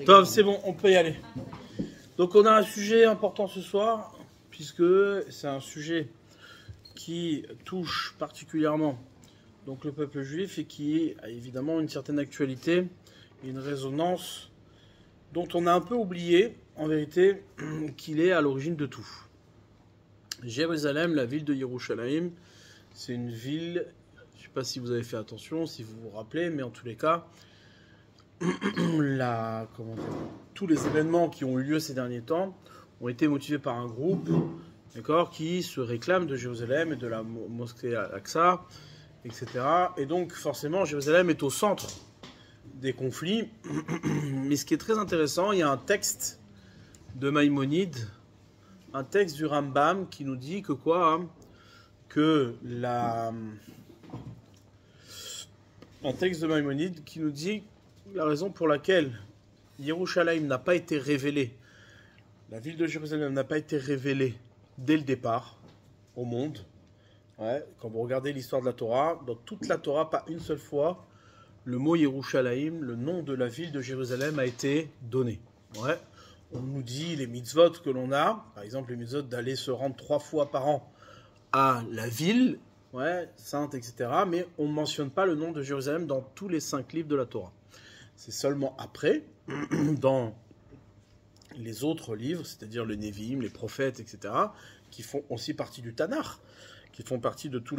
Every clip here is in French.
Top, c'est bon, on peut y aller. Donc on a un sujet important ce soir, puisque c'est un sujet qui touche particulièrement donc le peuple juif et qui a évidemment une certaine actualité et une résonance dont on a un peu oublié, en vérité, qu'il est à l'origine de tout. Jérusalem, la ville de Yerushalayim, c'est une ville, je ne sais pas si vous avez fait attention, si vous vous rappelez, mais en tous les cas, tous les événements qui ont eu lieu ces derniers temps ont été motivés par un groupe, d'accord, qui se réclame de Jérusalem et de la mosquée Al-Aqsa, etc. Et donc, forcément, Jérusalem est au centre des conflits. Mais ce qui est très intéressant, il y a un texte de Maïmonide, un texte du Rambam qui nous dit que quoi, hein, un texte de Maïmonide qui nous dit la raison pour laquelle Yerushalayim n'a pas été révélée, la ville de Jérusalem n'a pas été révélée dès le départ au monde. Ouais, quand vous regardez l'histoire de la Torah, dans toute la Torah, pas une seule fois, le mot Yerushalayim, le nom de la ville de Jérusalem, a été donné. Ouais. On nous dit les mitzvot que l'on a, par exemple les mitzvot d'aller se rendre 3 fois par an à la ville, ouais, sainte, etc. Mais on ne mentionne pas le nom de Jérusalem dans tous les 5 livres de la Torah. C'est seulement après, dans les autres livres, c'est-à-dire le Nevi'im, les prophètes, etc., qui font aussi partie du Tanakh, qui font partie de tout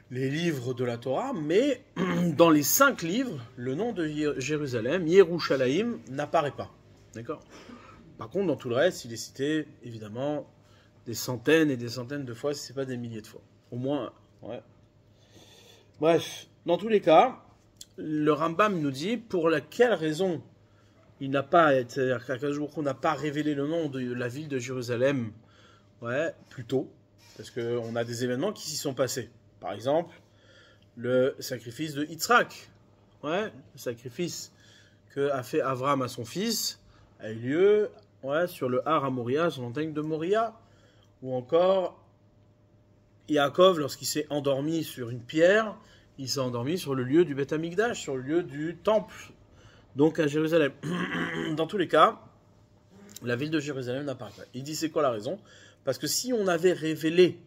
les livres de la Torah, mais dans les 5 livres, le nom de Jérusalem, Yerushalayim, n'apparaît pas. D'accord ? Par contre, dans tout le reste, il est cité, évidemment, des centaines et des centaines de fois, si ce n'est pas des milliers de fois. Au moins, ouais. Bref, dans tous les cas, le Rambam nous dit pour quelle raison il n'a pas, c'est-à-dire qu'Akadosh Baruch Hu n'a pas révélé le nom de la ville de Jérusalem, ouais, plus tôt, parce qu'on a des événements qui s'y sont passés. Par exemple, le sacrifice de Yitzhak, ouais, le sacrifice qu'a fait Avram à son fils, a eu lieu, ouais, sur le Har HaMoria, sur la montagne de Moria, ou encore Yaakov, lorsqu'il s'est endormi sur une pierre, il s'est endormi sur le lieu du Beth Amikdash, sur le lieu du temple, donc à Jérusalem. Dans tous les cas, la ville de Jérusalem n'apparaît pas. Il dit c'est quoi la raison ? Parce que si on avait révélé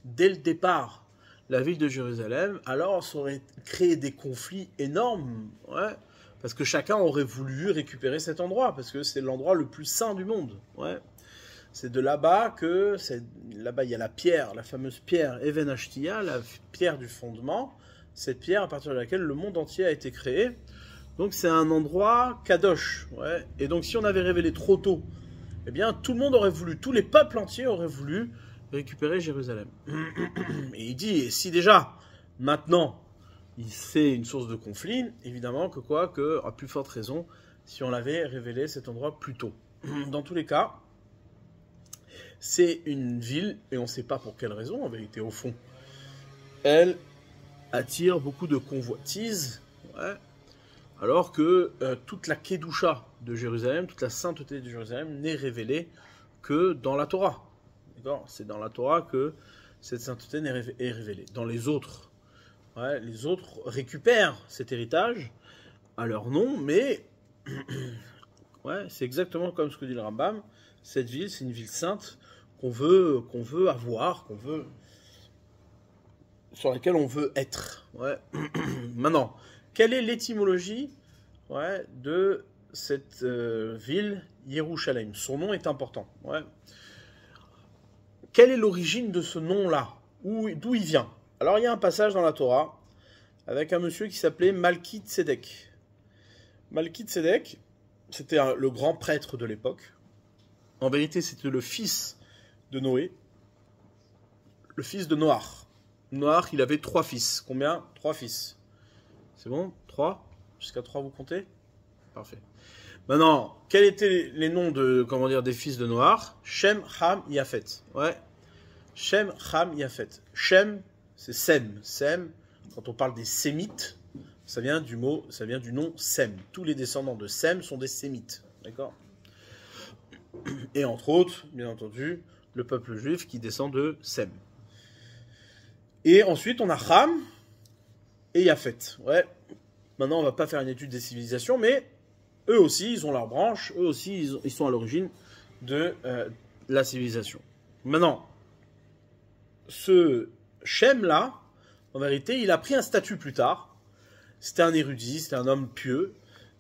dès le départ la ville de Jérusalem, alors ça aurait créé des conflits énormes, ouais, parce que chacun aurait voulu récupérer cet endroit, parce que c'est l'endroit le plus saint du monde. Ouais. C'est de là-bas là-bas il y a la pierre, la fameuse pierre Even Ashtia, la pierre du fondement, cette pierre à partir de laquelle le monde entier a été créé. Donc c'est un endroit kadosh. Ouais. Et donc si on avait révélé trop tôt, eh bien tout le monde aurait voulu, tous les peuples entiers auraient voulu récupérer Jérusalem. Et il dit, et si déjà, maintenant, c'est une source de conflit, évidemment que à plus forte raison, si on l'avait révélé cet endroit plus tôt. Dans tous les cas, c'est une ville, et on ne sait pas pour quelle raison, en vérité, au fond, elle attire beaucoup de convoitises, ouais, alors que toute la Kedusha de Jérusalem, toute la sainteté de Jérusalem n'est révélée que dans la Torah. C'est dans la Torah que cette sainteté est révélée. Dans les autres, ouais, les autres récupèrent cet héritage à leur nom, mais ouais, c'est exactement comme ce que dit le Rambam. Cette ville, c'est une ville sainte qu'on veut avoir, sur laquelle on veut être. Ouais. Maintenant, quelle est l'étymologie, ouais, de cette ville Yerushalayim ? Son nom est important. Ouais. Quelle est l'origine de ce nom-là ? D'où il vient ? Alors, il y a un passage dans la Torah avec un monsieur qui s'appelait Malki Tzedek. Malki Tzedek, c'était le grand prêtre de l'époque. En vérité, c'était le fils de Noé, le fils de Noach. Noach, il avait 3 fils. Combien ? 3 fils. C'est bon ? 3 ? Jusqu'à 3, vous comptez ? Parfait. Maintenant, quels étaient les noms des fils de Noach ? Shem, Ham, Yafet. Ouais. Shem, Ham, Yafet. Shem, c'est Sem. Sem, quand on parle des Sémites, ça vient du nom Sem. Tous les descendants de Sem sont des Sémites. D'accord ? Et entre autres, bien entendu, le peuple juif qui descend de Sem. Et ensuite, on a Ham et Yafet. Ouais. Maintenant, on va pas faire une étude des civilisations, mais eux aussi, ils ont leur branche, eux aussi, ils sont à l'origine de la civilisation. Maintenant, ce Shem-là, en vérité, il a pris un statut plus tard. C'était un érudit, c'était un homme pieux,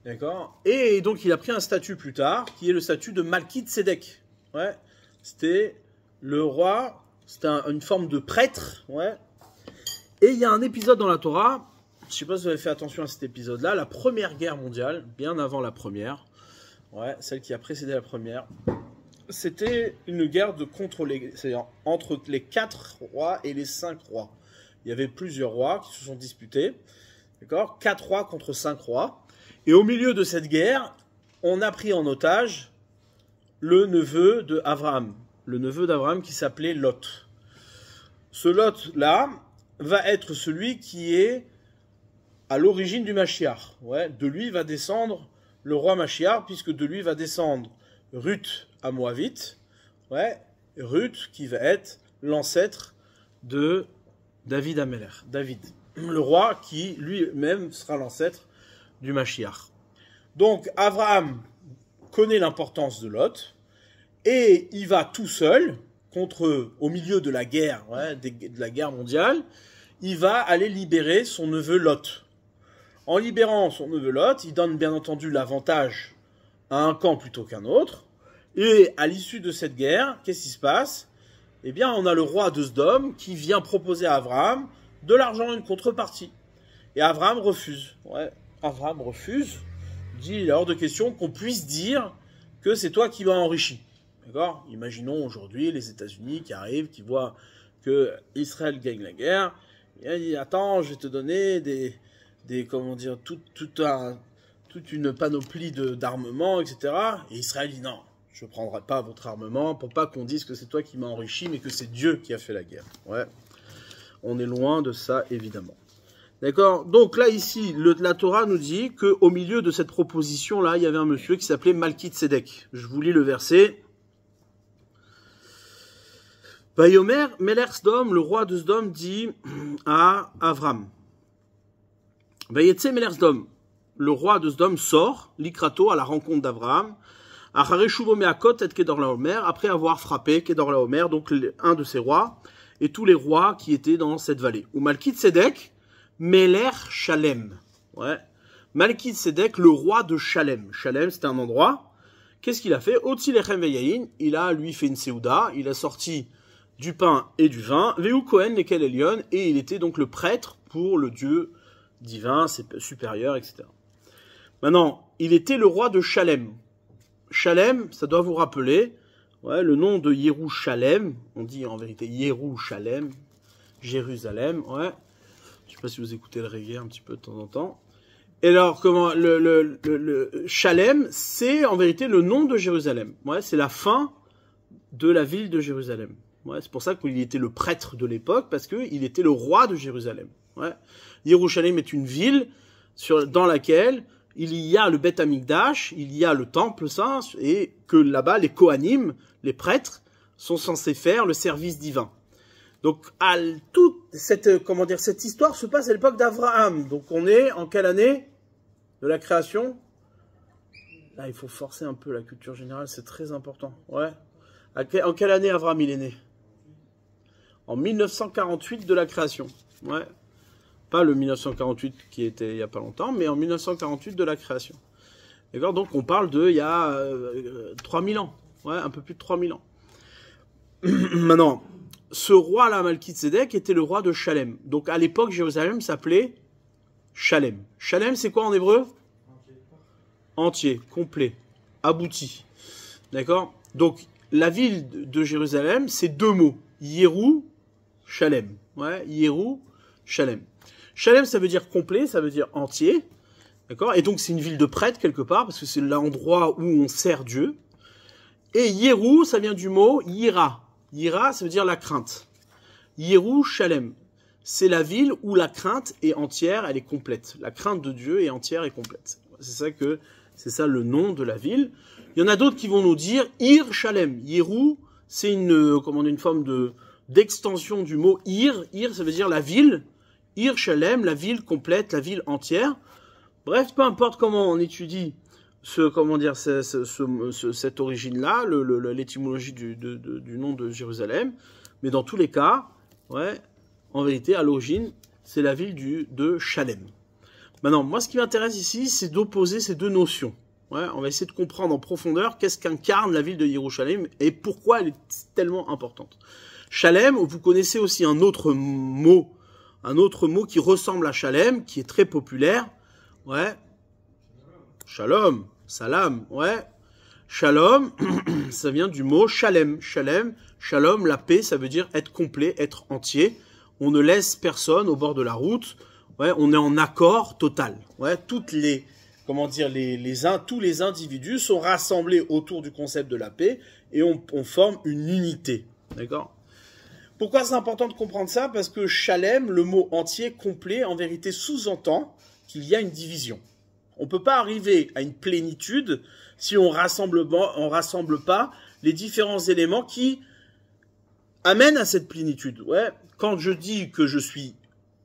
d'accord. Et donc, il a pris un statut plus tard, qui est le statut de Malki Tzedek. Ouais, c'était le roi, c'était une forme de prêtre, ouais. Et il y a un épisode dans la Torah, je ne sais pas si vous avez fait attention à cet épisode-là, la Première Guerre mondiale, bien avant la Première, ouais, celle qui a précédé la Première. C'était une guerre c'est-à-dire entre les 4 rois et les 5 rois. Il y avait plusieurs rois qui se sont disputés, d'accord, 4 rois contre 5 rois. Et au milieu de cette guerre, on a pris en otage le neveu de Abraham, le neveu d'Abraham qui s'appelait Lot. Ce Lot-là va être celui qui est à l'origine du Mashiach. Ouais, de lui va descendre le roi Mashiach, puisque de lui va descendre Ruth à Moabite, ouais, Ruth qui va être l'ancêtre de David Améler, David, le roi qui lui-même sera l'ancêtre du Mashiach. Donc Abraham connaît l'importance de Lot et il va tout seul au milieu de la guerre, ouais, de la guerre mondiale, il va aller libérer son neveu Lot. En libérant son neveu Lot, il donne bien entendu l'avantage à un camp plutôt qu'un autre. Et à l'issue de cette guerre, qu'est-ce qui se passe? Eh bien, on a le roi de Sodome qui vient proposer à Abraham de l'argent, une contrepartie. Et Abraham refuse. Ouais, Abraham refuse. Il dit, il est hors de question qu'on puisse dire que c'est toi qui m'as enrichi. D'accord? Imaginons aujourd'hui les États-Unis qui arrivent, qui voient que Israël gagne la guerre. Et il dit, attends, je vais te donner comment dire, toute une panoplie d'armements, etc. Et Israël dit non. Je ne prendrai pas votre armement pour pas qu'on dise que c'est toi qui m'as enrichi, mais que c'est Dieu qui a fait la guerre. Ouais. On est loin de ça, évidemment. D'accord? Donc là, ici, la Torah nous dit qu'au milieu de cette proposition-là, il y avait un monsieur qui s'appelait Malki Tzedek. Je vous lis le verset. Vayomer, Meler Sdom, le roi de Sdom, dit à Avram. Vayetse Meler Sdom, le roi de Sdom sort, Likrato, à la rencontre d'Avraham. Après avoir frappé Kedorlaomer, donc un de ses rois, et tous les rois qui étaient dans cette vallée. Ou Malki Tzedek, Meler Shalem. Ouais. Malki Tzedek, le roi de Shalem. Shalem, c'était un endroit. Qu'est-ce qu'il a fait? Otsi lechem veyayin. Il a, lui, fait une séouda. Il a sorti du pain et du vin. Veu Kohen lekel Elion. Et il était donc le prêtre pour le Dieu divin, supérieur, etc. Maintenant, il était le roi de Shalem. Shalem, ça doit vous rappeler, ouais, le nom de Yerushalem, on dit en vérité Yerushalem, Jérusalem, ouais. Je sais pas si vous écoutez le reggae un petit peu de temps en temps. Et alors, comment le Shalem, c'est en vérité le nom de Jérusalem. Ouais, c'est la fin de la ville de Jérusalem. Ouais, c'est pour ça qu'il était le prêtre de l'époque, parce qu'il était le roi de Jérusalem. Ouais. Yerushalem est une ville dans laquelle il y a le Beth Amikdash, il y a le temple saint, et que là-bas, les Kohanim, les prêtres, sont censés faire le service divin. Donc, toute cette histoire se passe à l'époque d'Abraham. Donc, on est en quelle année de la création? Là, il faut forcer un peu la culture générale, c'est très important. Ouais. En quelle année Abraham il est né? En 1948 de la création. Ouais. Pas le 1948 qui était il n'y a pas longtemps, mais en 1948 de la création. D'accord? Donc on parle il y a 3000 ans. Ouais, un peu plus de 3000 ans. Maintenant, ce roi-là, Malki Tzedek, était le roi de Shalem. Donc à l'époque, Jérusalem s'appelait Shalem. Shalem, c'est quoi en hébreu? Entier, complet, abouti. D'accord? Donc la ville de Jérusalem, c'est deux mots. Yerou, Shalem. Ouais, Yerou, Shalem. Shalem, ça veut dire complet, ça veut dire entier, d'accord? Et donc c'est une ville de prêtres quelque part, parce que c'est l'endroit où on sert Dieu. Et Yerou, ça vient du mot Yira. Yira, ça veut dire la crainte. Yerou Shalem, c'est la ville où la crainte est entière, elle est complète. La crainte de Dieu est entière et complète. C'est ça le nom de la ville. Il y en a d'autres qui vont nous dire Ir Shalem. Yerou, c'est une forme d'extension du mot Ir. Ir, ça veut dire la ville. Ir Shalem, la ville complète, la ville entière. Bref, peu importe comment on étudie comment dire, cette origine-là, l'étymologie du nom de Jérusalem, mais dans tous les cas, ouais, en vérité, à l'origine, c'est la ville de Chalem. Maintenant, moi, ce qui m'intéresse ici, c'est d'opposer ces deux notions. Ouais, on va essayer de comprendre en profondeur qu'est-ce qu'incarne la ville de Jérusalem et pourquoi elle est tellement importante. Chalem, vous connaissez aussi un autre mot qui ressemble à Chalem, qui est très populaire. Ouais. Shalom, salam, ouais. Shalom, ça vient du mot shalem. Shalom, la paix, ça veut dire être complet, être entier. On ne laisse personne au bord de la route. Ouais, on est en accord total. Ouais, toutes les, comment dire, tous les individus sont rassemblés autour du concept de la paix et on forme une unité. D'accord ? Pourquoi c'est important de comprendre ça ? Parce que Shalem, le mot entier, complet, en vérité sous-entend qu'il y a une division. On ne peut pas arriver à une plénitude si on rassemble pas les différents éléments qui amènent à cette plénitude. Ouais. Quand je dis que je suis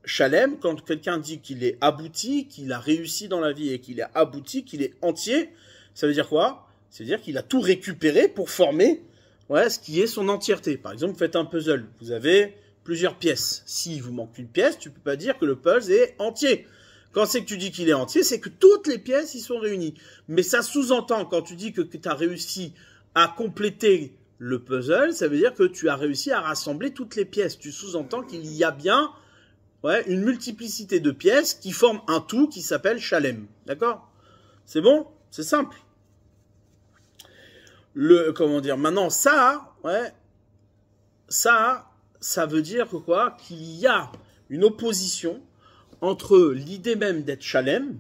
Shalem, quand quelqu'un dit qu'il est abouti, qu'il a réussi dans la vie et qu'il est abouti, qu'il est entier, ça veut dire quoi ? Ça veut dire qu'il a tout récupéré pour former ce qui est son entièreté. Par exemple, vous faites un puzzle, vous avez plusieurs pièces. S'il vous manque une pièce, tu ne peux pas dire que le puzzle est entier. Quand c'est que tu dis qu'il est entier, c'est que toutes les pièces y sont réunies. Mais ça sous-entend, quand tu dis que tu as réussi à compléter le puzzle, ça veut dire que tu as réussi à rassembler toutes les pièces. Tu sous-entends qu'il y a bien une multiplicité de pièces qui forment un tout qui s'appelle Shalem. D'accord ? C'est bon ? C'est simple. Comment dire ? Maintenant, ça veut dire que quoi ? Qu'il y a une opposition entre l'idée même d'être Shalem,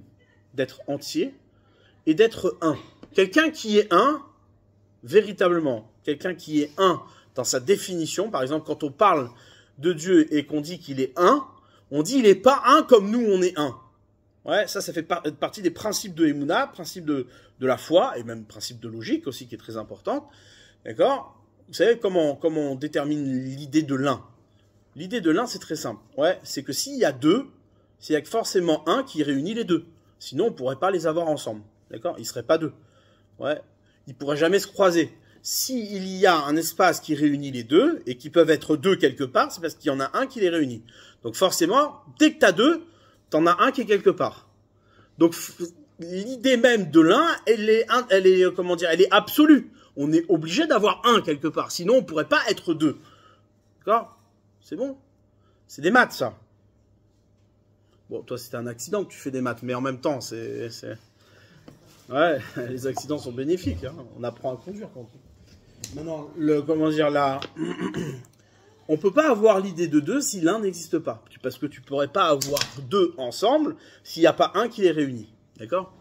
d'être entier, et d'être un. Quelqu'un qui est un, véritablement, quelqu'un qui est un dans sa définition, par exemple, quand on parle de Dieu et qu'on dit qu'il est un, on dit il n'est pas un comme nous, on est un. Ouais, ça fait partie des principes de Emouna, principes de la foi, et même principe de logique aussi, qui est très important. D'accord ? Vous savez comment on détermine l'idée de l'un ? L'idée de l'un, c'est très simple. Ouais, c'est que s'il y a deux, il y a forcément un qui réunit les deux. Sinon, on ne pourrait pas les avoir ensemble. D'accord ? Ils ne seraient pas deux. Ouais. Ils ne pourraient jamais se croiser. S'il y a un espace qui réunit les deux, et qui peuvent être deux quelque part, c'est parce qu'il y en a un qui les réunit. Donc forcément, dès que tu as deux, tu en as un qui est quelque part. Donc l'idée même de l'un, elle est absolue. On est obligé d'avoir un quelque part. Sinon, on ne pourrait pas être deux. D'accord ? C'est bon ? C'est des maths, ça. Bon, toi, c'était un accident que tu fais des maths, mais en même temps, ouais, les accidents sont bénéfiques. Hein. On apprend à conduire quand on... Maintenant, on peut pas avoir l'idée de deux si l'un n'existe pas. Parce que tu pourrais pas avoir deux ensemble s'il n'y a pas un qui les réunit. D'accord ?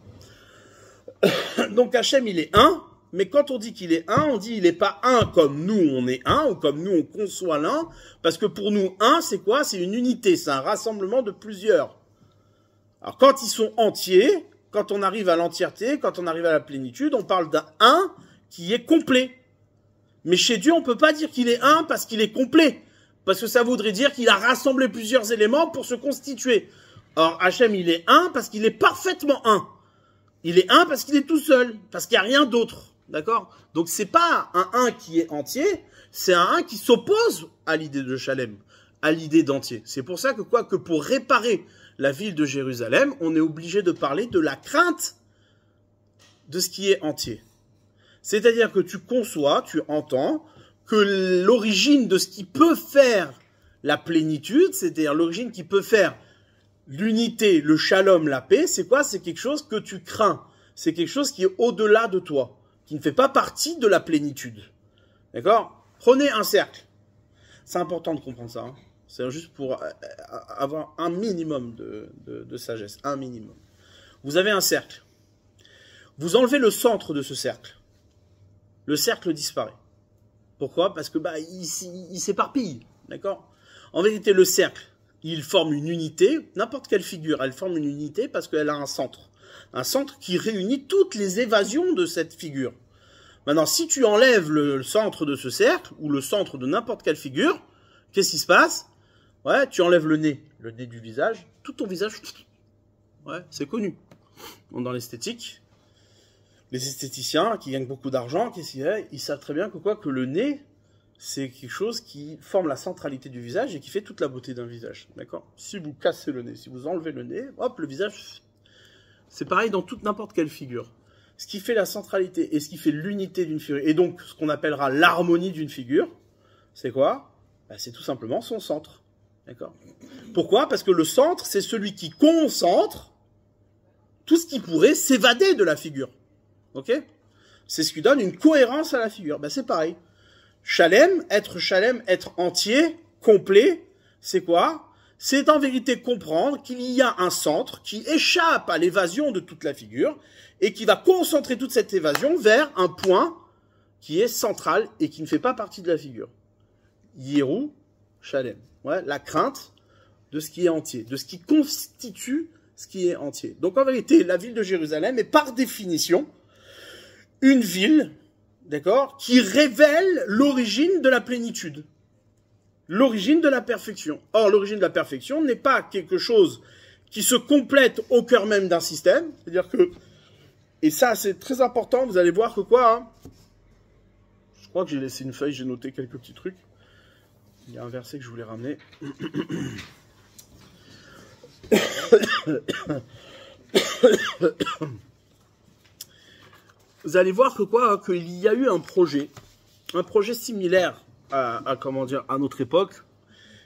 Donc, Hachem, il est un, mais quand on dit qu'il est un, on dit il n'est pas un comme nous, on est un, ou comme nous, on conçoit l'un, parce que pour nous, un, c'est quoi ? C'est une unité, c'est un rassemblement de plusieurs. Alors, quand ils sont entiers, quand on arrive à l'entièreté, quand on arrive à la plénitude, on parle d'un un qui est complet. Mais chez Dieu, on ne peut pas dire qu'il est un parce qu'il est complet. Parce que ça voudrait dire qu'il a rassemblé plusieurs éléments pour se constituer. Or, Hachem, il est un parce qu'il est parfaitement un. Il est un parce qu'il est tout seul, parce qu'il n'y a rien d'autre. D'accord ? Donc, c'est pas un qui est entier, c'est un qui s'oppose à l'idée de Shalem, à l'idée d'entier. C'est pour ça que pour réparer la ville de Jérusalem, on est obligé de parler de la crainte de ce qui est entier. C'est-à-dire que tu conçois, tu entends que l'origine de ce qui peut faire la plénitude, c'est-à-dire l'origine qui peut faire l'unité, le shalom, la paix, c'est quoi ? C'est quelque chose que tu crains. C'est quelque chose qui est au-delà de toi, qui ne fait pas partie de la plénitude. D'accord ? Prenez un cercle. C'est important de comprendre ça. Hein. C'est juste pour avoir un minimum de sagesse. Un minimum. Vous avez un cercle. Vous enlevez le centre de ce cercle. Le cercle disparaît. Pourquoi ? Parce que il s'éparpille. D'accord ? En vérité, le cercle, il forme une unité. N'importe quelle figure, elle forme une unité parce qu'elle a un centre. Un centre qui réunit toutes les évasions de cette figure. Maintenant, si tu enlèves le centre de ce cercle, ou le centre de n'importe quelle figure, qu'est-ce qui se passe ? Ouais, tu enlèves le nez du visage, tout ton visage, ouais, c'est connu. dans l'esthétique, les esthéticiens qui gagnent beaucoup d'argent, ils savent très bien que le nez, c'est quelque chose qui forme la centralité du visage et qui fait toute la beauté d'un visage. D'accord? Si vous cassez le nez, si vous enlevez le nez, hop, le visage, c'est pareil dans n'importe quelle figure. Ce qui fait la centralité et ce qui fait l'unité d'une figure, et donc ce qu'on appellera l'harmonie d'une figure, c'est quoi? Ben, c'est tout simplement son centre. D'accord? Pourquoi? Parce que le centre, c'est celui qui concentre tout ce qui pourrait s'évader de la figure. Ok? C'est ce qui donne une cohérence à la figure. Ben, c'est pareil. Shalem, être entier, complet, c'est quoi? C'est en vérité comprendre qu'il y a un centre qui échappe à l'évasion de toute la figure et qui va concentrer toute cette évasion vers un point qui est central et qui ne fait pas partie de la figure. Yérou, Shalem. Ouais, la crainte de ce qui est entier, de ce qui constitue ce qui est entier. Donc en vérité, la ville de Jérusalem est par définition une ville, d'accord, qui révèle l'origine de la plénitude, l'origine de la perfection. Or, l'origine de la perfection n'est pas quelque chose qui se complète au cœur même d'un système, c'est-à-dire que, et ça c'est très important, vous allez voir que quoi, hein, je crois que j'ai laissé une feuille, j'ai noté quelques petits trucs. Il y a un verset que je voulais ramener. Vous allez voir que quoi, qu'il y a eu un projet similaire à comment dire, à notre époque,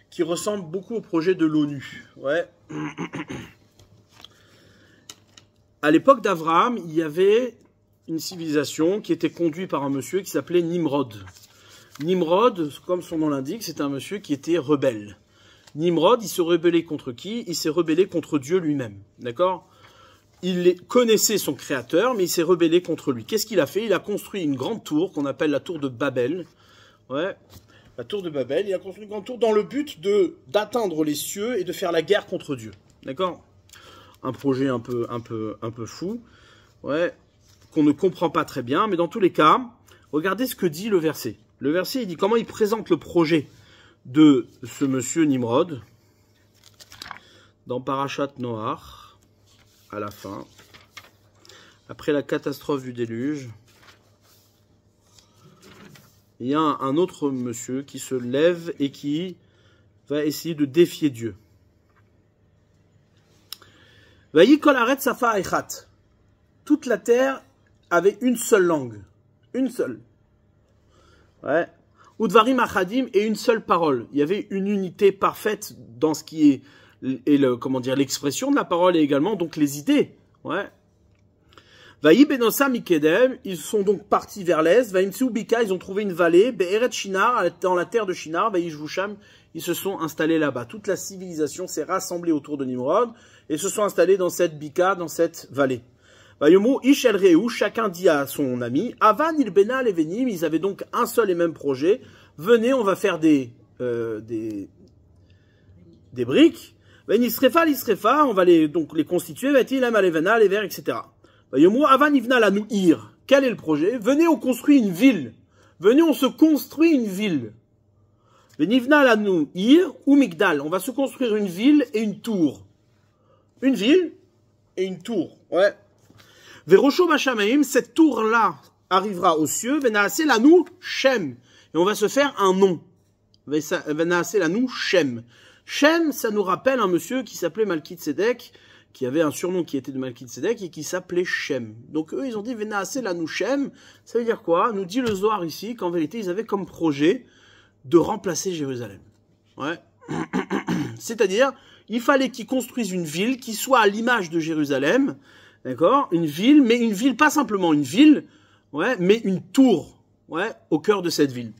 qui ressemble beaucoup au projet de l'ONU. Ouais. À l'époque d'Abraham, il y avait une civilisation qui était conduite par un monsieur qui s'appelait Nimrod. Nimrod, comme son nom l'indique, c'est un monsieur qui était rebelle. Nimrod, il se rebellait contre qui? Il s'est rebellé contre Dieu lui-même. D'accord? Il connaissait son créateur, mais il s'est rebellé contre lui. Qu'est-ce qu'il a fait? Il a construit une grande tour qu'on appelle la tour de Babel. Ouais, la tour de Babel. Il a construit une grande tour dans le but d'atteindre les cieux et de faire la guerre contre Dieu. D'accord? Un projet un peu fou. Ouais, qu'on ne comprend pas très bien, mais dans tous les cas, regardez ce que dit le verset. Le verset, il dit comment il présente le projet de ce monsieur Nimrod dans Parashat Noach, à la fin, après la catastrophe du déluge. Il y a un autre monsieur qui se lève et qui va essayer de défier Dieu. Vayi kol haaretz safa echat. Toute la terre avait une seule langue. Une seule. Ouais. Udvarim achadim et une seule parole. Il y avait une unité parfaite dans ce qui est l'expression de la parole et également donc les idées. Ouais. Vayi benosa mikedem, ils sont donc partis vers l'est. Vaimtsu bika, ils ont trouvé une vallée. Be'eret Shinar, dans la terre de Shinar. Vayi Shvusham, ils se sont installés là-bas. Toute la civilisation s'est rassemblée autour de Nimrod et se sont installés dans cette bika, dans cette vallée. Vayomu ish el reu, chacun dit à son ami. Avan ilbena levenim, ils avaient donc un seul et même projet. Venez, on va faire des briques. L'isrefa, on va les constituer. Vati la malevena, les verres, etc. Vayomu avan ivna la nouir. Quel est le projet? Venez, on construit une ville. Venez, on se construit une ville. Venivna la nouir ou migdal. On va se construire une ville et une tour. Une ville et une tour. Ouais. Verosho Bashamaim, cette tour-là arrivera aux cieux. Venaase la nou Shem. Et on va se faire un nom. Venaase la nou Shem. Shem, ça nous rappelle un monsieur qui s'appelait Malkitsedek, qui avait un surnom qui était de Malkitsedek et qui s'appelait Shem. Donc eux, ils ont dit Venaase la nou Shem. Ça veut dire quoi? Nous dit le Zohar ici qu'en vérité, ils avaient comme projet de remplacer Jérusalem. Ouais. C'est-à-dire, il fallait qu'ils construisent une ville qui soit à l'image de Jérusalem. D'accord? Une ville, mais une ville, pas simplement une ville, ouais, mais une tour, ouais, au cœur de cette ville.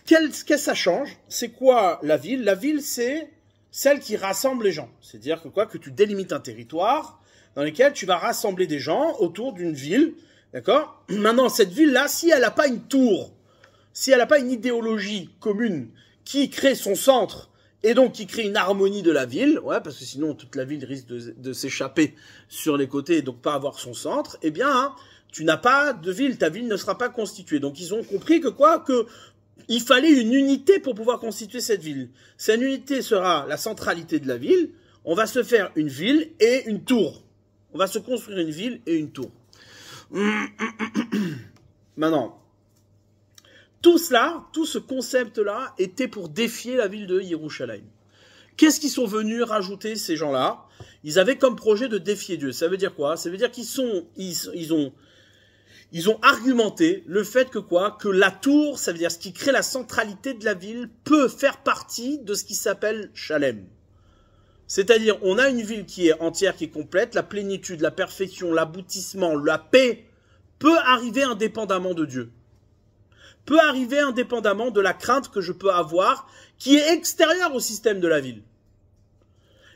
Qu'est-ce que ça change? C'est quoi la ville? La ville, c'est celle qui rassemble les gens. C'est-à-dire que quoi? Que tu délimites un territoire dans lequel tu vas rassembler des gens autour d'une ville, d'accord? Maintenant, cette ville-là, si elle n'a pas une tour, si elle n'a pas une idéologie commune qui crée son centre, et donc qui crée une harmonie de la ville, ouais, parce que sinon toute la ville risque de s'échapper sur les côtés et donc pas avoir son centre, eh bien, hein, tu n'as pas de ville, ta ville ne sera pas constituée. Donc ils ont compris que quoi? Que il fallait une unité pour pouvoir constituer cette ville. Cette unité sera la centralité de la ville, on va se faire une ville et une tour. On va se construire une ville et une tour. Maintenant, tout cela, tout ce concept-là était pour défier la ville de Yerushalayim. Qu'est-ce qu'ils sont venus rajouter, ces gens-là? Ils avaient comme projet de défier Dieu. Ça veut dire quoi? Ça veut dire ils ont argumenté le fait que quoi? Que la tour, ça veut dire ce qui crée la centralité de la ville, peut faire partie de ce qui s'appelle Shalem. C'est-à-dire, on a une ville qui est entière, qui est complète, la plénitude, la perfection, l'aboutissement, la paix peut arriver indépendamment de Dieu. Peut arriver indépendamment de la crainte que je peux avoir, qui est extérieure au système de la ville.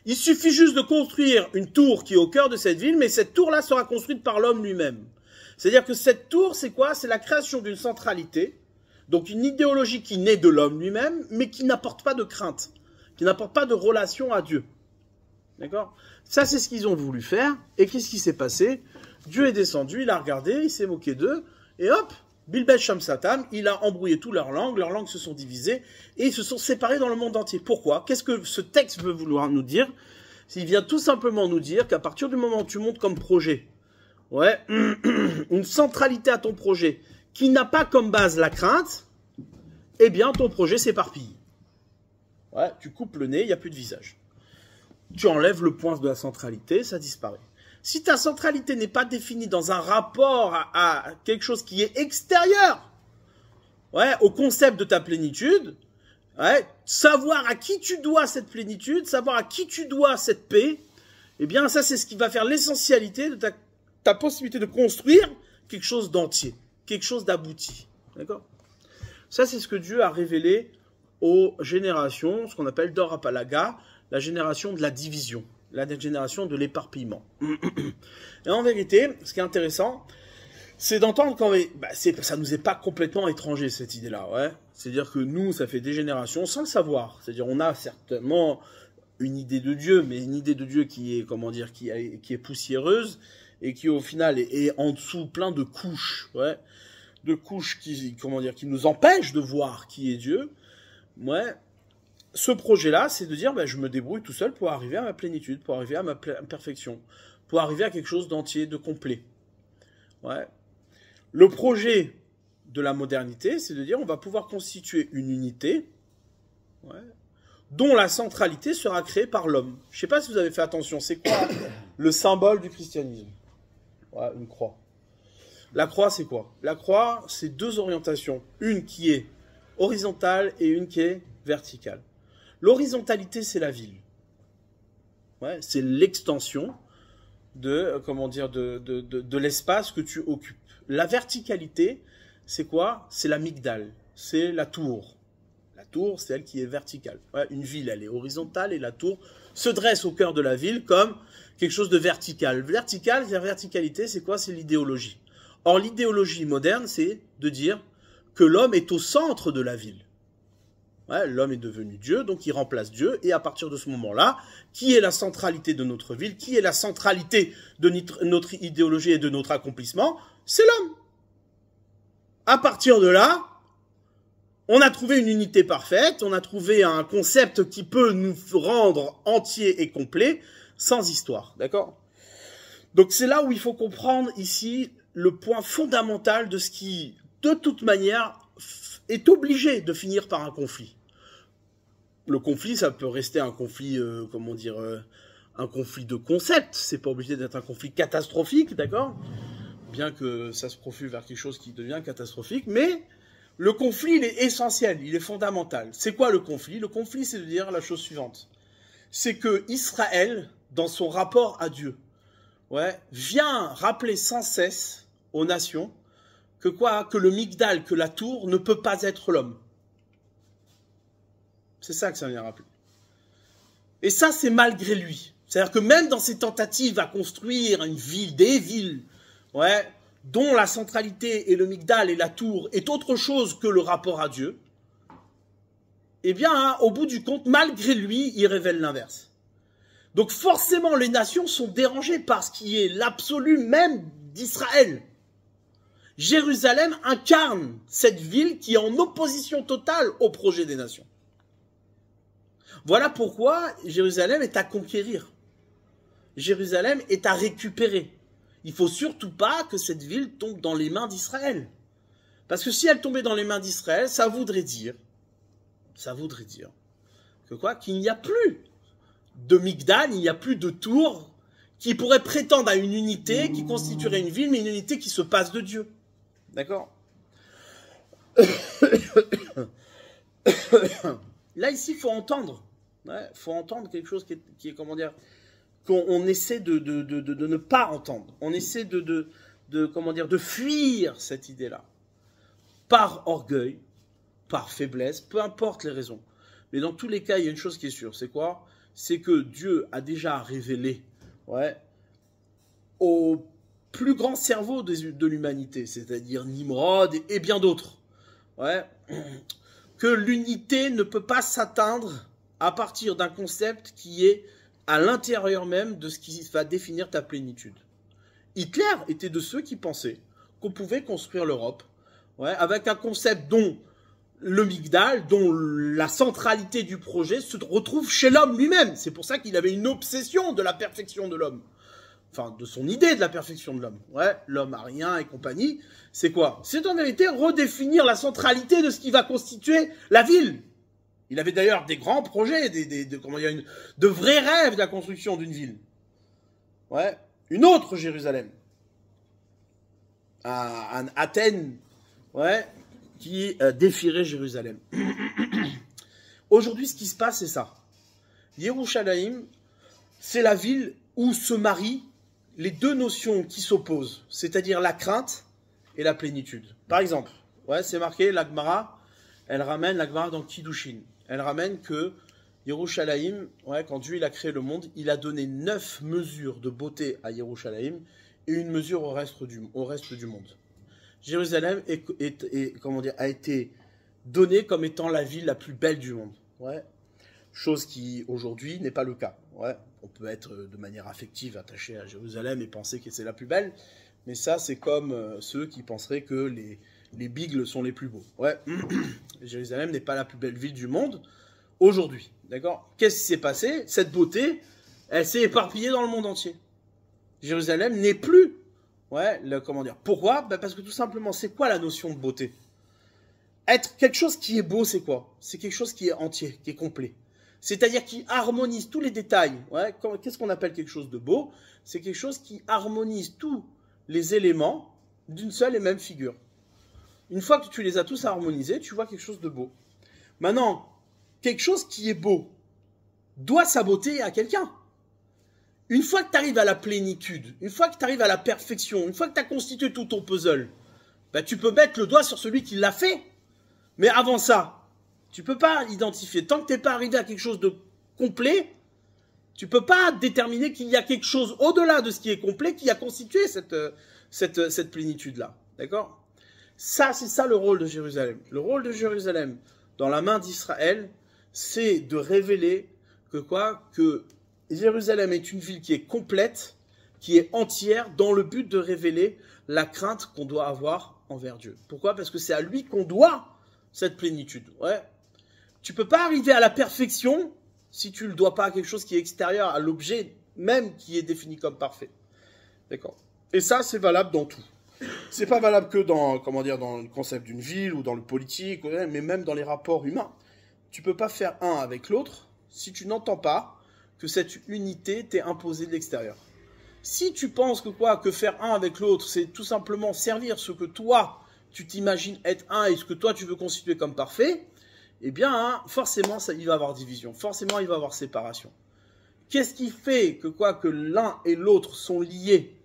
Il suffit juste de construire une tour qui est au cœur de cette ville, mais cette tour-là sera construite par l'homme lui-même. C'est-à-dire que cette tour, c'est quoi? C'est la création d'une centralité, donc une idéologie qui naît de l'homme lui-même, mais qui n'apporte pas de crainte, qui n'apporte pas de relation à Dieu. D'accord? Ça, c'est ce qu'ils ont voulu faire. Et qu'est-ce qui s'est passé? Dieu est descendu, il a regardé, il s'est moqué d'eux, et hop, Bilbel Shamsatam, il a embrouillé toutes leurs langues se sont divisées, et ils se sont séparés dans le monde entier. Pourquoi? Qu'est-ce que ce texte veut vouloir nous dire? Il vient tout simplement nous dire qu'à partir du moment où tu montes comme projet, ouais, une centralité à ton projet, qui n'a pas comme base la crainte, eh bien, ton projet s'éparpille. Ouais, tu coupes le nez, il n'y a plus de visage. Tu enlèves le point de la centralité, ça disparaît. Si ta centralité n'est pas définie dans un rapport à quelque chose qui est extérieur, ouais, au concept de ta plénitude, ouais, savoir à qui tu dois cette plénitude, savoir à qui tu dois cette paix, eh bien ça c'est ce qui va faire l'essentialité de ta possibilité de construire quelque chose d'entier, quelque chose d'abouti. D'accord? Ça c'est ce que Dieu a révélé aux générations, ce qu'on appelle Dor Apalaga, la génération de la division, la génération de l'éparpillement. Et en vérité, ce qui est intéressant, c'est d'entendre quand ça nous est pas complètement étranger cette idée-là, ouais. C'est-à-dire que nous, ça fait des générations sans le savoir. C'est-à-dire on a certainement une idée de Dieu, mais une idée de Dieu qui est, comment dire, qui est poussiéreuse et qui au final est en dessous plein de couches, ouais, de couches qui, comment dire, qui nous empêchent de voir qui est Dieu, ouais. Ce projet-là, c'est de dire, je me débrouille tout seul pour arriver à ma plénitude, pour arriver à ma perfection, pour arriver à quelque chose d'entier, de complet. Ouais. Le projet de la modernité, c'est de dire, on va pouvoir constituer une unité, ouais, dont la centralité sera créée par l'homme. Je ne sais pas si vous avez fait attention, c'est quoi le symbole du christianisme? Ouais, une croix. La croix, c'est quoi? La croix, c'est deux orientations. Une qui est horizontale et une qui est verticale. L'horizontalité, c'est la ville. Ouais, c'est l'extension de, comment dire, de l'espace que tu occupes. La verticalité, c'est quoi? C'est la migdale, c'est la tour. La tour, c'est elle qui est verticale. Ouais, une ville, elle est horizontale et la tour se dresse au cœur de la ville comme quelque chose de vertical. Vertical, la verticalité, c'est quoi? C'est l'idéologie. Or, l'idéologie moderne, c'est de dire que l'homme est au centre de la ville. Ouais, l'homme est devenu Dieu, donc il remplace Dieu, et à partir de ce moment-là, qui est la centralité de notre ville, qui est la centralité de notre idéologie et de notre accomplissement? C'est l'homme. À partir de là, on a trouvé une unité parfaite, on a trouvé un concept qui peut nous rendre entiers et complets, sans histoire, d'accord? Donc c'est là où il faut comprendre ici le point fondamental de ce qui, de toute manière, est obligé de finir par un conflit. Le conflit, ça peut rester un conflit, comment dire, un conflit de concept. C'est pas obligé d'être un conflit catastrophique, d'accord? Bien que ça se profile vers quelque chose qui devient catastrophique, mais le conflit, il est essentiel, il est fondamental. C'est quoi le conflit? Le conflit, c'est de dire la chose suivante. C'est que Israël, dans son rapport à Dieu, ouais, vient rappeler sans cesse aux nations que quoi? Que le migdal, que la tour ne peut pas être l'homme. C'est ça que ça vient rappeler. Et ça, c'est malgré lui. C'est-à-dire que même dans ses tentatives à construire une ville, des villes, ouais, dont la centralité et le migdal et la tour est autre chose que le rapport à Dieu, eh bien, hein, au bout du compte, malgré lui, il révèle l'inverse. Donc forcément, les nations sont dérangées par ce qui est l'absolu même d'Israël. Jérusalem incarne cette ville qui est en opposition totale au projet des nations. Voilà pourquoi Jérusalem est à conquérir. Jérusalem est à récupérer. Il ne faut surtout pas que cette ville tombe dans les mains d'Israël. Parce que si elle tombait dans les mains d'Israël, ça voudrait dire que quoi? Qu'il n'y a plus de Migdal, il n'y a plus de tour qui pourrait prétendre à une unité qui constituerait une ville, mais une unité qui se passe de Dieu. D'accord? Là, ici, il faut entendre. Ouais, faut entendre quelque chose qui est comment dire, qu'on essaie de ne pas entendre. On essaie comment dire, de fuir cette idée-là. Par orgueil, par faiblesse, peu importe les raisons. Mais dans tous les cas, il y a une chose qui est sûre. C'est quoi? C'est que Dieu a déjà révélé, au plus grand cerveau de l'humanité, c'est-à-dire Nimrod et bien d'autres, que l'unité ne peut pas s'atteindre à partir d'un concept qui est à l'intérieur même de ce qui va définir ta plénitude. Hitler était de ceux qui pensaient qu'on pouvait construire l'Europe avec un concept dont le Migdal, dont la centralité du projet se retrouve chez l'homme lui-même. C'est pour ça qu'il avait une obsession de la perfection de l'homme. Enfin, de son idée de la perfection de l'homme. L'homme arien et compagnie. C'est quoi? C'est en vérité redéfinir la centralité de ce qui va constituer la ville. Il avait d'ailleurs des grands projets, de vrais rêves de la construction d'une ville. Une autre Jérusalem. À Athènes, qui défierait Jérusalem. Aujourd'hui, ce qui se passe, c'est ça. Yerushalayim, c'est la ville où se marient les deux notions qui s'opposent, c'est-à-dire la crainte et la plénitude. Par exemple, c'est marqué, la Gemara, elle ramène la Gemara dans Kiddushin. Elle ramène que Yerushalayim, quand Dieu il a créé le monde, il a donné 9 mesures de beauté à Yerushalayim et une mesure au reste du monde. Jérusalem a été donnée comme étant la ville la plus belle du monde. Chose qui, aujourd'hui, n'est pas le cas. On peut être de manière affective attaché à Jérusalem et penser que c'est la plus belle, mais ça, c'est comme ceux qui penseraient que les bigles sont les plus beaux. Jérusalem n'est pas la plus belle ville du monde aujourd'hui. D'accord? Qu'est-ce qui s'est passé? Cette beauté, elle s'est éparpillée dans le monde entier. Jérusalem n'est plus... comment dire? Pourquoi? Parce que tout simplement, c'est quoi la notion de beauté? Être quelque chose qui est beau, c'est quoi? C'est quelque chose qui est entier, qui est complet. C'est-à-dire qui harmonise tous les détails. Qu'est-ce qu'on appelle quelque chose de beau? C'est quelque chose qui harmonise tous les éléments d'une seule et même figure. Une fois que tu les as tous harmonisés, tu vois quelque chose de beau. Maintenant, quelque chose qui est beau doit sa beauté à quelqu'un. Une fois que tu arrives à la plénitude, une fois que tu arrives à la perfection, une fois que tu as constitué tout ton puzzle, tu peux mettre le doigt sur celui qui l'a fait. Mais avant ça, tu ne peux pas identifier. Tant que tu n'es pas arrivé à quelque chose de complet, tu ne peux pas déterminer qu'il y a quelque chose au-delà de ce qui est complet qui a constitué cette plénitude-là. D'accord? Ça, c'est ça le rôle de Jérusalem. Le rôle de Jérusalem dans la main d'Israël, c'est de révéler que Jérusalem est une ville qui est complète, qui est entière, dans le but de révéler la crainte qu'on doit avoir envers Dieu. Pourquoi? Parce que c'est à lui qu'on doit cette plénitude. Tu ne peux pas arriver à la perfection si tu ne le dois pas à quelque chose qui est extérieur à l'objet même qui est défini comme parfait. D'accord? Et ça, c'est valable dans tout. C'est pas valable que dans le concept d'une ville ou dans le politique, mais même dans les rapports humains. Tu peux pas faire un avec l'autre si tu n'entends pas que cette unité t'est imposée de l'extérieur. Si tu penses que faire un avec l'autre, c'est tout simplement servir ce que toi, tu t'imagines être un et ce que toi, tu veux constituer comme parfait, eh bien, forcément, il va y avoir division. Forcément, il va y avoir séparation. Qu'est-ce qui fait que l'un et l'autre sont liés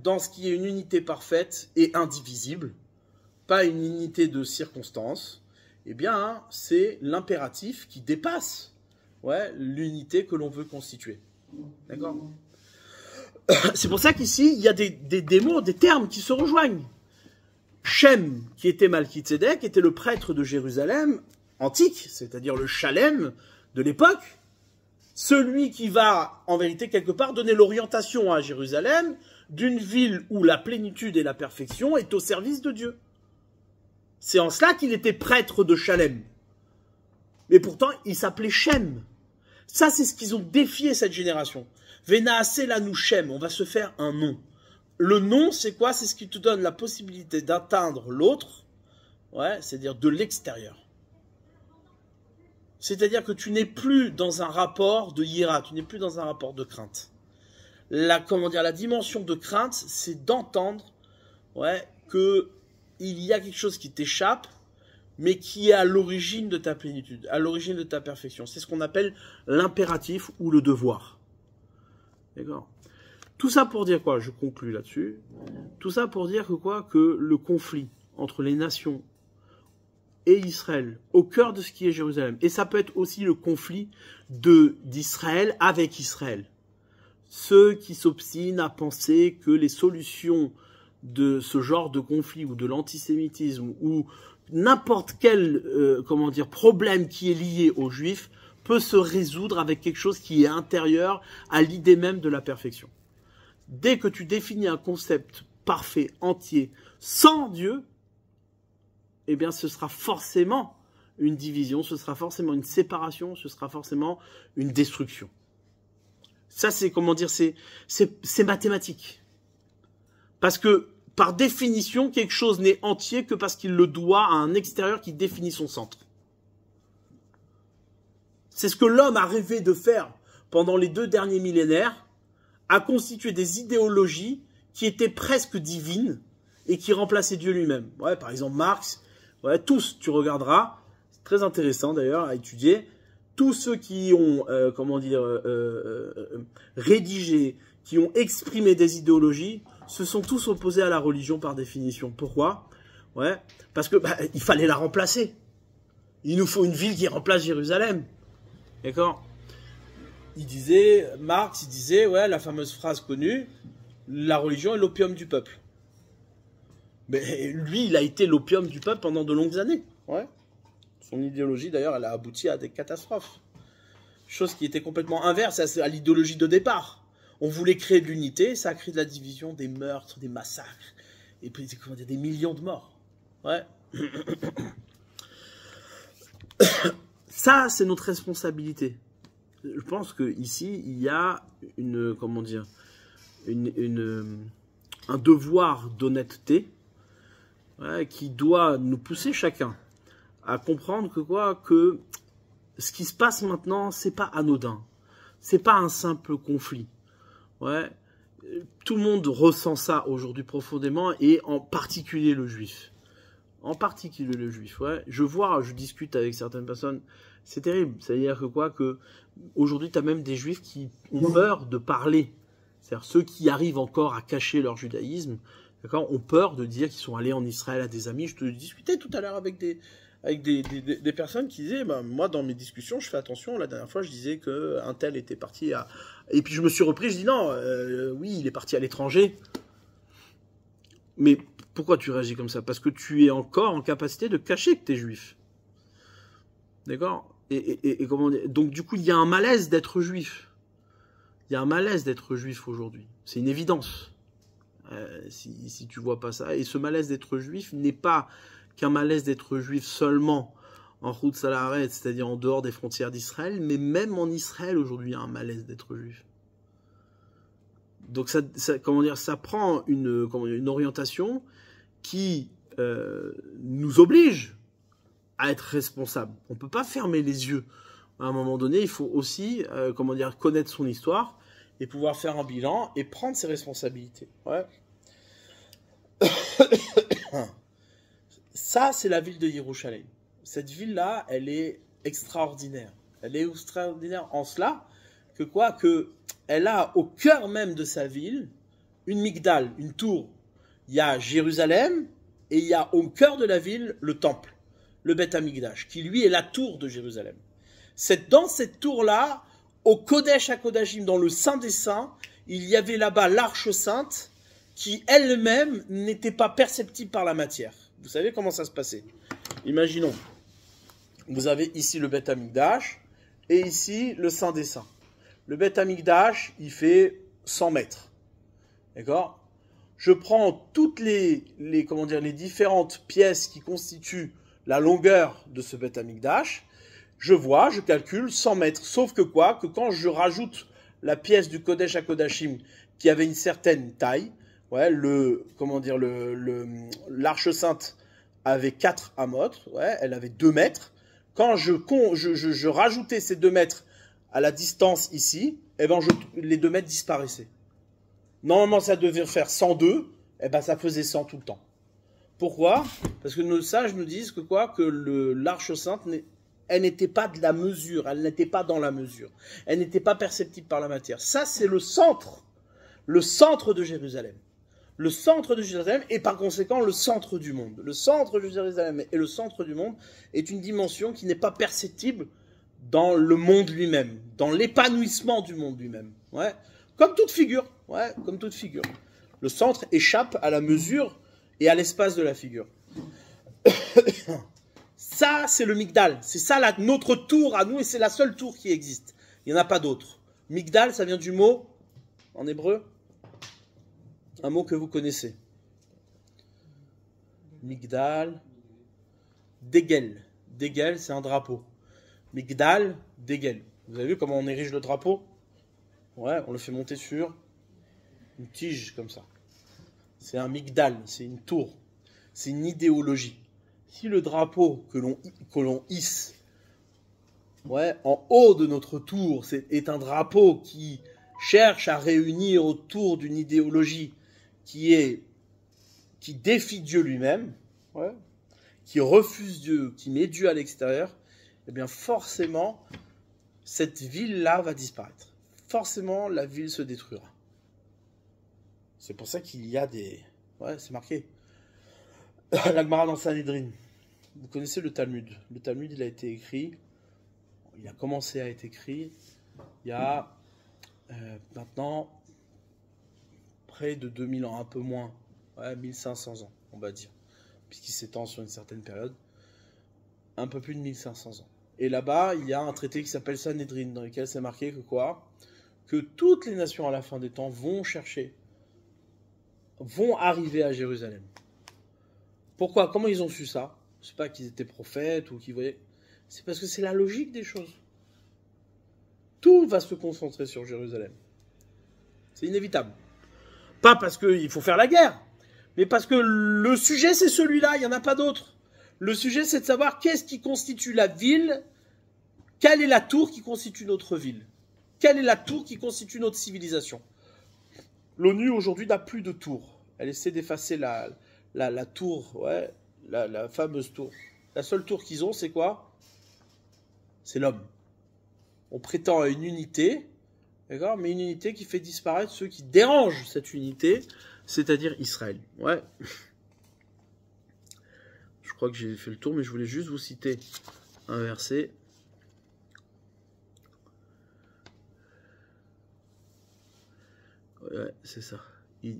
dans ce qui est une unité parfaite et indivisible, pas une unité de circonstances? Eh bien, c'est l'impératif qui dépasse l'unité que l'on veut constituer. D'accord? C'est pour ça qu'ici, il y a des mots, des termes qui se rejoignent. Shem, qui était Malki-Tzedek, était le prêtre de Jérusalem antique, c'est-à-dire le Shalem de l'époque, celui qui va, en vérité, quelque part, donner l'orientation à Jérusalem d'une ville où la plénitude et la perfection est au service de Dieu. C'est en cela qu'il était prêtre de Shalem. Mais pourtant, il s'appelait Shem. Ça, c'est ce qu'ils ont défié cette génération. Venaase lanu shem, on va se faire un nom. Le nom, c'est quoi? C'est ce qui te donne la possibilité d'atteindre l'autre, ouais, c'est-à-dire de l'extérieur. C'est-à-dire que tu n'es plus dans un rapport de hiéra, tu n'es plus dans un rapport de crainte. La dimension de crainte, c'est d'entendre, ouais, que il y a quelque chose qui t'échappe, mais qui est à l'origine de ta plénitude, à l'origine de ta perfection. C'est ce qu'on appelle l'impératif ou le devoir. D'accord? Tout ça pour dire quoi? Je conclus là-dessus. Tout ça pour dire que quoi? Que le conflit entre les nations et Israël, au cœur de ce qui est Jérusalem, et ça peut être aussi le conflit d'Israël avec Israël. Ceux qui s'obstinent à penser que les solutions de ce genre de conflit ou de l'antisémitisme ou n'importe quel problème qui est lié aux Juifs peut se résoudre avec quelque chose qui est intérieur à l'idée même de la perfection. Dès que tu définis un concept parfait, entier, sans Dieu, eh bien ce sera forcément une division, ce sera forcément une séparation, ce sera forcément une destruction. Ça, c'est, c'est mathématique. Parce que, par définition, quelque chose n'est entier que parce qu'il le doit à un extérieur qui définit son centre. C'est ce que l'homme a rêvé de faire pendant les 2 derniers millénaires, à constituer des idéologies qui étaient presque divines et qui remplaçaient Dieu lui-même. Ouais, par exemple, Marx, ouais, tous, tu regarderas, c'est très intéressant d'ailleurs à étudier, tous ceux qui ont, rédigé, qui ont exprimé des idéologies, se sont tous opposés à la religion par définition. Pourquoi? Ouais, parce que il fallait la remplacer. Il nous faut une ville qui remplace Jérusalem. D'accord? Marx disait, ouais, la fameuse phrase connue, la religion est l'opium du peuple. Mais lui, il a été l'opium du peuple pendant de longues années. Ouais. Son idéologie, d'ailleurs, elle a abouti à des catastrophes. Chose qui était complètement inverse à l'idéologie de départ. On voulait créer de l'unité, ça a créé de la division, des meurtres, des massacres, et puis des millions de morts. Ouais. Ça, c'est notre responsabilité. Je pense qu'ici, il y a un devoir d'honnêteté, ouais, qui doit nous pousser chacun à comprendre que ce qui se passe maintenant, c'est pas anodin. C'est pas un simple conflit. Ouais. Tout le monde ressent ça aujourd'hui profondément, et en particulier le juif. En particulier le juif, ouais. Je discute avec certaines personnes, c'est terrible. C'est-à-dire que aujourd'hui, tu as même des juifs qui ont peur de parler. C'est-à-dire ceux qui arrivent encore à cacher leur judaïsme, d'accord, ont peur de dire qu'ils sont allés en Israël à des amis. Je te discutais tout à l'heure avec des personnes qui disaient, moi dans mes discussions, je fais attention. La dernière fois, je disais qu'un tel était parti à... Et puis je me suis repris, je dis non, oui, il est parti à l'étranger. Mais pourquoi tu réagis comme ça? Parce que tu es encore en capacité de cacher que tu es juif. D'accord? Et comment dire? Donc du coup, il y a un malaise d'être juif. Il y a un malaise d'être juif aujourd'hui. C'est une évidence. Si tu vois pas ça. Et ce malaise d'être juif n'est pas qu'un malaise d'être juif seulement en Route Salaret, c'est-à-dire en dehors des frontières d'Israël, mais même en Israël aujourd'hui, il y a un malaise d'être juif. Donc ça prend une orientation qui nous oblige à être responsables. On ne peut pas fermer les yeux. À un moment donné, il faut aussi connaître son histoire et pouvoir faire un bilan et prendre ses responsabilités. Ouais. Ça, c'est la ville de Yerushalayim. Cette ville-là, elle est extraordinaire. Elle est extraordinaire en cela que elle a au cœur même de sa ville une migdal, une tour. Il y a Jérusalem et il y a au cœur de la ville le temple, le Beth Amikdash, qui lui est la tour de Jérusalem. Dans cette tour-là, au Kodesh HaKodashim, dans le Saint des Saints, il y avait là-bas l'arche sainte qui elle-même n'était pas perceptible par la matière. Vous savez comment ça se passait? Imaginons, vous avez ici le Beth Amikdash et ici le Saint des Saints. Le Beth Amikdash, il fait 100 mètres. D'accord? Je prends toutes les différentes pièces qui constituent la longueur de ce Beth Amikdash. Je calcule 100 mètres. Sauf que quand je rajoute la pièce du Kodesh à Kodashim qui avait une certaine taille. Ouais, l'arche sainte avait 4 amotes, ouais, elle avait 2 mètres. Quand je rajoutais ces 2 mètres à la distance ici, eh ben les 2 mètres disparaissaient. Normalement, ça devait faire 102, eh ben ça faisait 100 tout le temps. Pourquoi? Parce que nos sages nous disent que l'arche sainte, elle n'était pas de la mesure, elle n'était pas dans la mesure, elle n'était pas perceptible par la matière. Ça, c'est le centre de Jérusalem. Le centre de Jérusalem et par conséquent le centre du monde. Le centre de Jérusalem et le centre du monde est une dimension qui n'est pas perceptible dans le monde lui-même, dans l'épanouissement du monde lui-même. Ouais. Comme toute figure. Ouais, comme toute figure. Le centre échappe à la mesure et à l'espace de la figure. Ça, c'est le Migdal. C'est ça notre tour à nous et c'est la seule tour qui existe. Il n'y en a pas d'autre. Migdal, ça vient du mot, en hébreu, un mot que vous connaissez. Migdal, Degel. Degel, c'est un drapeau. Migdal, Degel. Vous avez vu comment on érige le drapeau? Ouais, on le fait monter sur une tige comme ça. C'est un Migdal, c'est une tour. C'est une idéologie. Si le drapeau que l'on hisse, ouais, en haut de notre tour, est un drapeau qui cherche à réunir autour d'une idéologie qui défie Dieu lui-même, ouais, qui refuse Dieu, qui met Dieu à l'extérieur, eh bien forcément, cette ville-là va disparaître. Forcément, la ville se détruira. C'est pour ça qu'il y a des... Ouais, c'est marqué. La Gemara dans Sanhedrin. Vous connaissez le Talmud. Le Talmud, il a été écrit, il a commencé à être écrit il y a maintenant près de 2000 ans, un peu moins, ouais, 1500 ans, on va dire, puisqu'il s'étend sur une certaine période, un peu plus de 1500 ans. Et là-bas, il y a un traité qui s'appelle Sanhedrin, dans lequel c'est marqué que quoi? Que toutes les nations à la fin des temps vont arriver à Jérusalem. Pourquoi? Comment ils ont su ça? C'est pas qu'ils étaient prophètes ou qu'ils voyaient. C'est parce que c'est la logique des choses. Tout va se concentrer sur Jérusalem. C'est inévitable. Pas parce qu'il faut faire la guerre, mais parce que le sujet c'est celui-là, il n'y en a pas d'autre. Le sujet c'est de savoir qu'est-ce qui constitue la ville, quelle est la tour qui constitue notre ville, quelle est la tour qui constitue notre civilisation. L'ONU aujourd'hui n'a plus de tour. Elle essaie d'effacer la tour, ouais, la fameuse tour. La seule tour qu'ils ont, c'est quoi? C'est l'homme. On prétend à une unité, d'accord, mais une unité qui fait disparaître ceux qui dérangent cette unité, c'est-à-dire Israël. Ouais. Je crois que j'ai fait le tour, mais je voulais juste vous citer un verset. Ouais, c'est ça. Le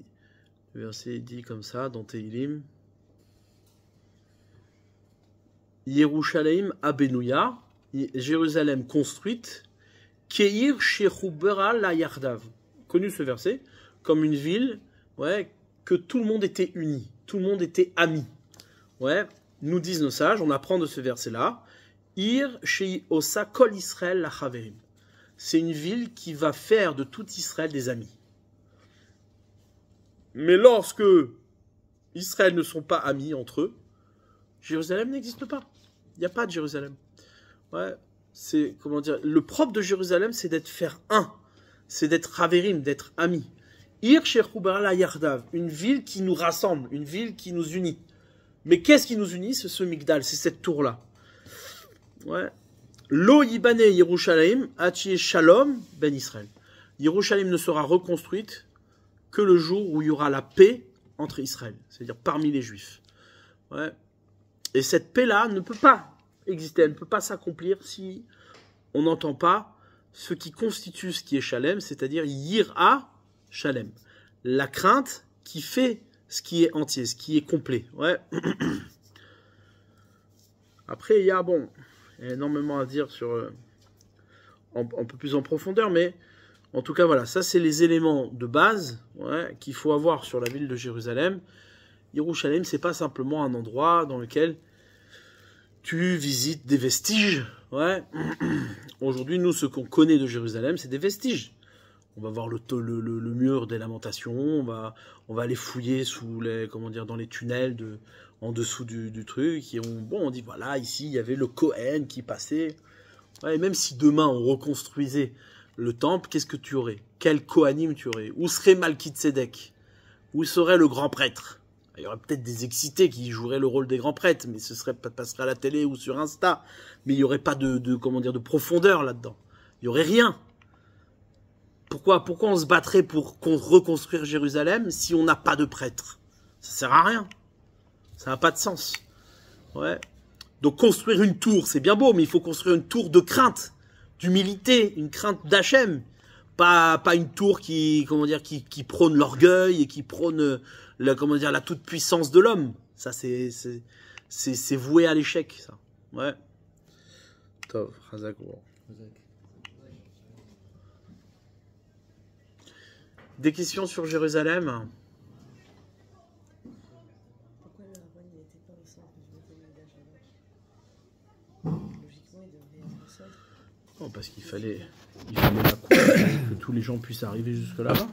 verset dit comme ça dans Tehillim. Yerushalayim abenouya, Jérusalem construite, Keir shechubera la yardav. Connu ce verset comme une ville, ouais, que tout le monde était uni, tout le monde était ami. Ouais, nous disent nos sages, on apprend de ce verset-là. Ir shei osa kol Israël la chaverim. C'est une ville qui va faire de tout Israël des amis. Mais lorsque Israël ne sont pas amis entre eux, Jérusalem n'existe pas. Il n'y a pas de Jérusalem. Ouais, c'est, comment dire, le propre de Jérusalem, c'est d'être faire un. C'est d'être ravérim, d'être amis. Ir shechubara la yardav, une ville qui nous rassemble, une ville qui nous unit. Mais qu'est-ce qui nous unit? C'est ce Migdal, c'est cette tour-là. Ouais. Lo yibane Yerushalayim achi shalom ben Israël. Yerushalayim ne sera reconstruite que le jour où il y aura la paix entre Israël, c'est-à-dire parmi les Juifs. Ouais. Et cette paix-là ne peut pas exister, elle ne peut pas s'accomplir si on n'entend pas ce qui constitue ce qui est Shalem, c'est-à-dire Yira Shalem. La crainte qui fait ce qui est entier, ce qui est complet. Ouais. Après, il y a énormément à dire sur un peu plus en profondeur, mais en tout cas, voilà, ça c'est les éléments de base, ouais, qu'il faut avoir sur la ville de Jérusalem. Yerushalayim, c'est pas simplement un endroit dans lequel tu visites des vestiges. Ouais. Aujourd'hui, nous, ce qu'on connaît de Jérusalem, c'est des vestiges. On va voir le mur des lamentations, on va aller fouiller sous les, comment dire, dans les tunnels en dessous du truc. Et on dit voilà, ici il y avait le Cohen qui passait. Ouais, et même si demain on reconstruisait le temple, qu'est-ce que tu aurais? Quel Kohanim tu aurais? Où serait Malkitsédek? Où serait le grand prêtre? Il y aurait peut-être des excités qui joueraient le rôle des grands prêtres, mais ce passerait à la télé ou sur Insta. Mais il n'y aurait pas comment dire, de profondeur là-dedans. Il n'y aurait rien. Pourquoi on se battrait pour reconstruire Jérusalem si on n'a pas de prêtre? Ça sert à rien. Ça n'a pas de sens. Ouais. Donc construire une tour, c'est bien beau, mais il faut construire une tour de crainte, d'humilité, une crainte d'Hachem. Pas une tour qui prône l'orgueil et qui prône la toute-puissance de l'homme. Ça, c'est voué à l'échec, ça. Ouais. Tov, Chazak. Des questions sur Jérusalem? Pourquoi le rabbin n'était pas au centre du Beth Amikdash? Logiquement, il devrait être au centre. Non, parce qu'il fallait la cour, que tous les gens puissent arriver jusque là-bas.